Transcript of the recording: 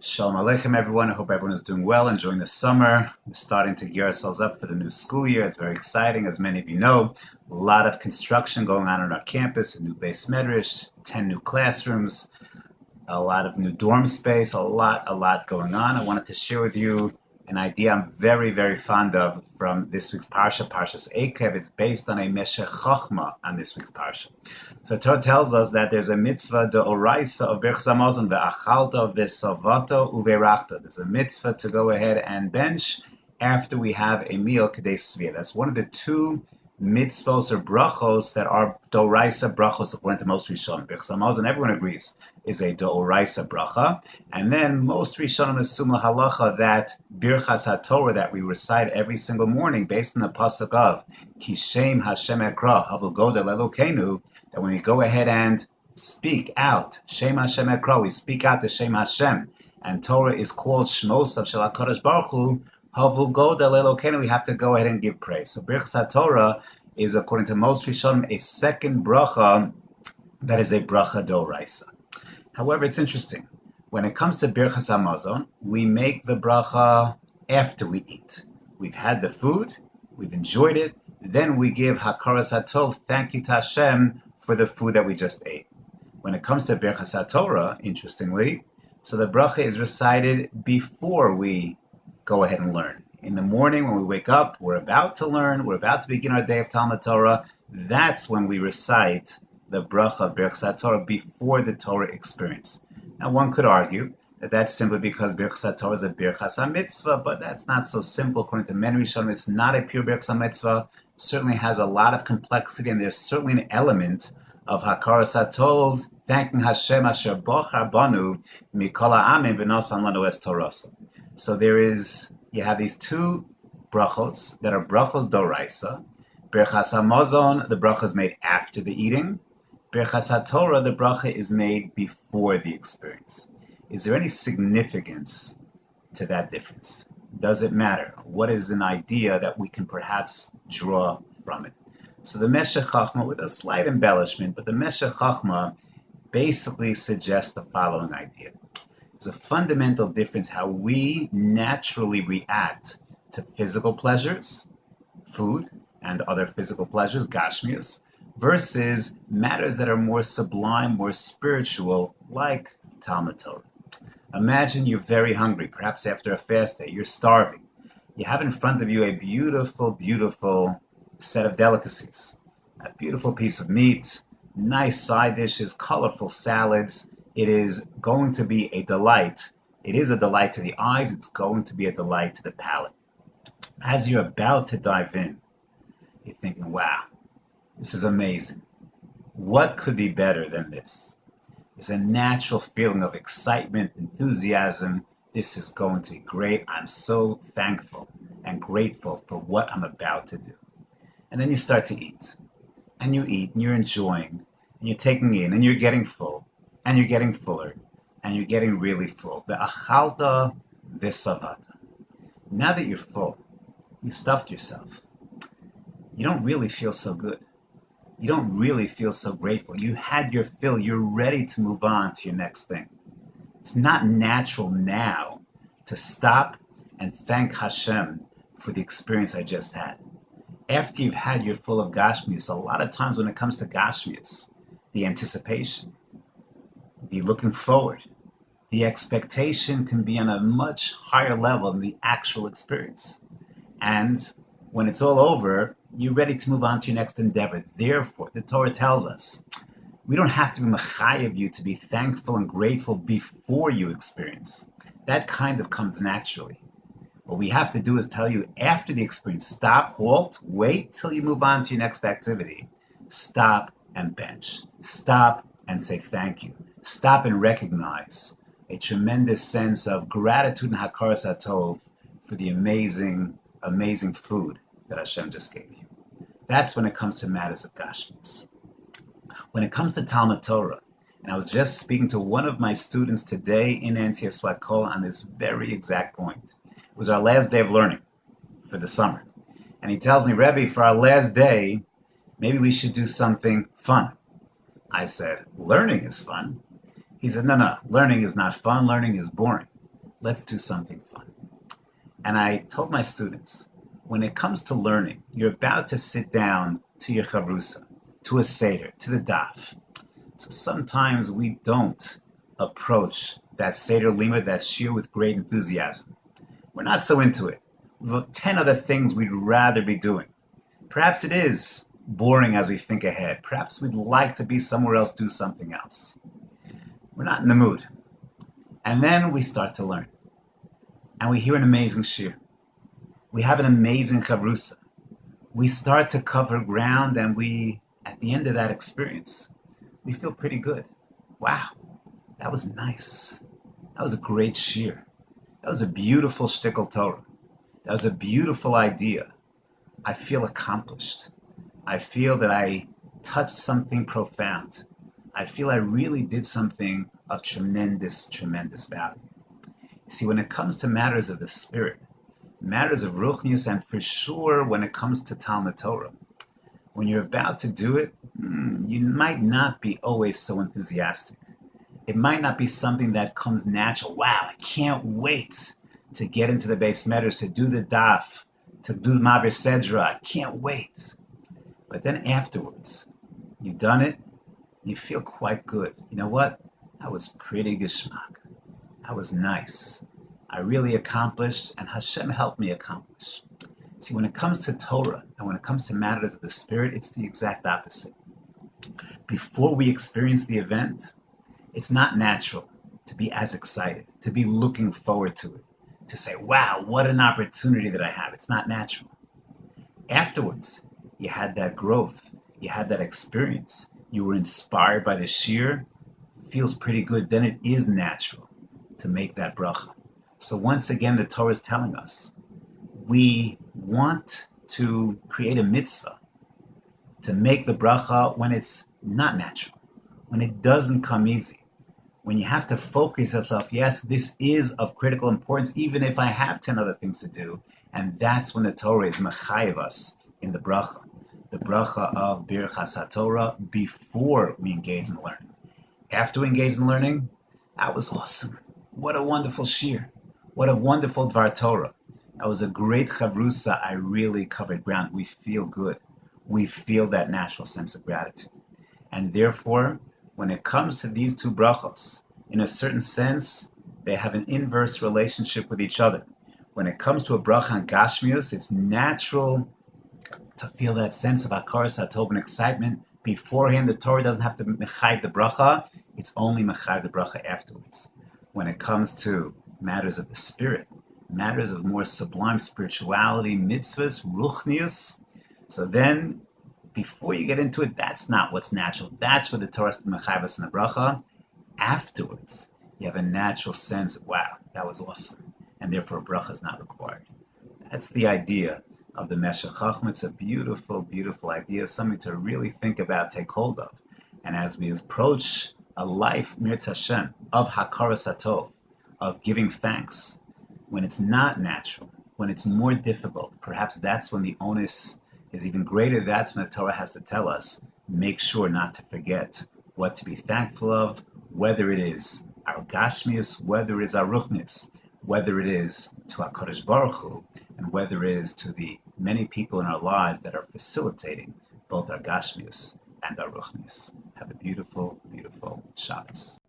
Shalom Aleichem, everyone. I hope everyone is doing well, enjoying the summer. We're starting to gear ourselves up for the new school year. It's very exciting, as many of you know. A lot of construction going on our campus, a new base medrash, 10 new classrooms, a lot of new dorm space, a lot going on. I wanted to share with you an idea I'm very, very fond of from this week's Parsha, Parshat Eikev. It's based on a Meshech Chochma on this week's Parsha. So Torah tells us that there's a mitzvah deoraisa of Birchas Hamazon ve'achalta ve'savato uve'rachta. There's a mitzvah to go ahead and bench after we have a meal kedei svia. That's one of the two mitzvos or brachos that are deoraisa brachos according to most Rishonim. Birchas Hamazon, everyone agrees, is a deoraisa bracha, and then most Rishonim assume halacha that Birchas HaTorah that we recite every single morning, based on the pasuk of Kishem Hashem Ekra Havu Godel Elokeinu, that when we go ahead and speak out Shem Hashem Ekra, we speak out the Shem Hashem, and Torah is called Shmos of Shel HaKadosh Baruch Hu Havu Godel Elokeinu. We have to go ahead and give praise. So Birchas HaTorah is, according to most Rishonim, a second bracha that is a bracha d'oraisa. However, it's interesting. When it comes to Birchas Hamazon, we make the bracha after we eat. We've had the food, we've enjoyed it, then we give Hakaras HaTov, thank you to Hashem for the food that we just ate. When it comes to Birchas HaTorah, interestingly, so the bracha is recited before we go ahead and learn. In the morning when we wake up, we're about to learn, we're about to begin our day of Talmud Torah, that's when we recite the bracha of Birchas HaTorah before the Torah experience. Now, one could argue that that's simply because Birchas HaTorah is a Birchas HaMitzvah, but that's not so simple. According to many Rishonim, it's not a pure Birchas HaMitzvah. Certainly has a lot of complexity, and there's certainly an element of Hakaras HaTov, thanking Hashem Asher Bochar Banu Mikol Ha'amim V'nosan Lanu Es Torasa. So you have these two brachos that are brachos d'oraisa. Birchas Hamazon, the bracha is made after the eating. Birchas HaTorah, the bracha is made before the experience. Is there any significance to that difference? Does it matter? What is an idea that we can perhaps draw from it? So the Meshech Chochma, with a slight embellishment, but the Meshech Chochma basically suggests the following idea. There's a fundamental difference how we naturally react to physical pleasures, food, and other physical pleasures, gashmias, versus matters that are more sublime, more spiritual, like Talmud Torah. Imagine you're very hungry, perhaps after a fast day, you're starving. You have in front of you a beautiful, beautiful set of delicacies. A beautiful piece of meat, nice side dishes, colorful salads. It is going to be a delight. It is a delight to the eyes. It's going to be a delight to the palate. As you're about to dive in, you're thinking, wow, this is amazing. What could be better than this? There's a natural feeling of excitement, enthusiasm. This is going to be great. I'm so thankful and grateful for what I'm about to do. And then you start to eat. And you eat, and you're enjoying, and you're taking in, and you're getting full, and you're getting fuller, and you're getting really full. Ve'achalta ve'savata. Now that you're full, you stuffed yourself. You don't really feel so good. You don't really feel so grateful. You had your fill. You're ready to move on to your next thing. It's not natural now to stop and thank Hashem for the experience I just had. After you've had your full of gashmias, a lot of times when it comes to gashmias, the anticipation, the looking forward, the expectation can be on a much higher level than the actual experience. And when it's all over, you're ready to move on to your next endeavor. Therefore, the Torah tells us, we don't have to be mechayev you to be thankful and grateful before you experience. That kind of comes naturally. What we have to do is tell you after the experience, stop, halt, wait till you move on to your next activity. Stop and bench. Stop and say thank you. Stop and recognize a tremendous sense of gratitude and hakaras hatov for the amazing, amazing food that Hashem just gave you. That's when it comes to matters of gashmis. When it comes to Talmud Torah, and I was just speaking to one of my students today in NCS Swat on this very exact point. It was our last day of learning for the summer. And he tells me, Rebbe, for our last day, maybe we should do something fun. I said, learning is fun. He said, no, learning is not fun. Learning is boring. let's do something fun. And I told my students, when it comes to learning, you're about to sit down to your chavrusa, to a seder, to the daf. So sometimes we don't approach that seder limud, that shir, with great enthusiasm. We're not so into it. We've got 10 other things we'd rather be doing. Perhaps it is boring as we think ahead. Perhaps we'd like to be somewhere else, do something else. We're not in the mood. And then we start to learn. And we hear an amazing shir. We have an amazing chavrusa. We start to cover ground, and at the end of that experience, we feel pretty good. Wow, that was nice. That was a great shir. That was a beautiful shtickle Torah. That was a beautiful idea. I feel accomplished. I feel that I touched something profound. I feel I really did something of tremendous, tremendous value. See, when it comes to matters of the spirit, matters of ruchnius, and for sure when it comes to Talmud Torah, when you're about to do it, you might not be always so enthusiastic. It might not be something that comes natural. Wow, I can't wait to get into the base medrash, to do the daf, to do the Mevaseret. I can't wait. But then afterwards, you've done it, you feel quite good. You know what? That was pretty geschmack. That was nice. I really accomplished, and Hashem helped me accomplish. See, when it comes to Torah, and when it comes to matters of the Spirit, it's the exact opposite. Before we experience the event, it's not natural to be as excited, to be looking forward to it, to say, wow, what an opportunity that I have. It's not natural. Afterwards, you had that growth, you had that experience, you were inspired by the shir, feels pretty good, then it is natural to make that bracha. So once again, the Torah is telling us, we want to create a mitzvah to make the bracha when it's not natural, when it doesn't come easy, when you have to focus yourself, yes, this is of critical importance, even if I have 10 other things to do. And that's when the Torah is mechayev us in the bracha of Birchas HaTorah, before we engage in learning. After we engage in learning, that was awesome. What a wonderful shir. What a wonderful Dvar Torah. That was a great chavrusa. I really covered ground. We feel good. We feel that natural sense of gratitude. And therefore, when it comes to these two brachos, in a certain sense, they have an inverse relationship with each other. When it comes to a bracha on Gashmius, it's natural to feel that sense of Hakaras HaTov and excitement. Beforehand, the Torah doesn't have to mechayev the bracha. It's only mechayev the bracha afterwards. When it comes to matters of the spirit, matters of more sublime spirituality, mitzvahs, ruchnius, so then, before you get into it, that's not what's natural. That's where the Torah is mechayev us in the bracha. Afterwards, you have a natural sense of, wow, that was awesome. And therefore, a bracha is not required. That's the idea of the Meshech Chachma. It's a beautiful, beautiful idea, something to really think about, take hold of. And as we approach a life, Mirz Hashem, of Hakaras HaTov, of giving thanks, when it's not natural, when it's more difficult, perhaps that's when the onus is even greater. That's when the Torah has to tell us, make sure not to forget what to be thankful of, whether it is our Gashmius, whether it is our Ruchnis, whether it is to HaKadosh Baruch Hu, and whether it is to the many people in our lives that are facilitating both our Gashmius and our Ruchnis. Have a beautiful, beautiful Shabbos.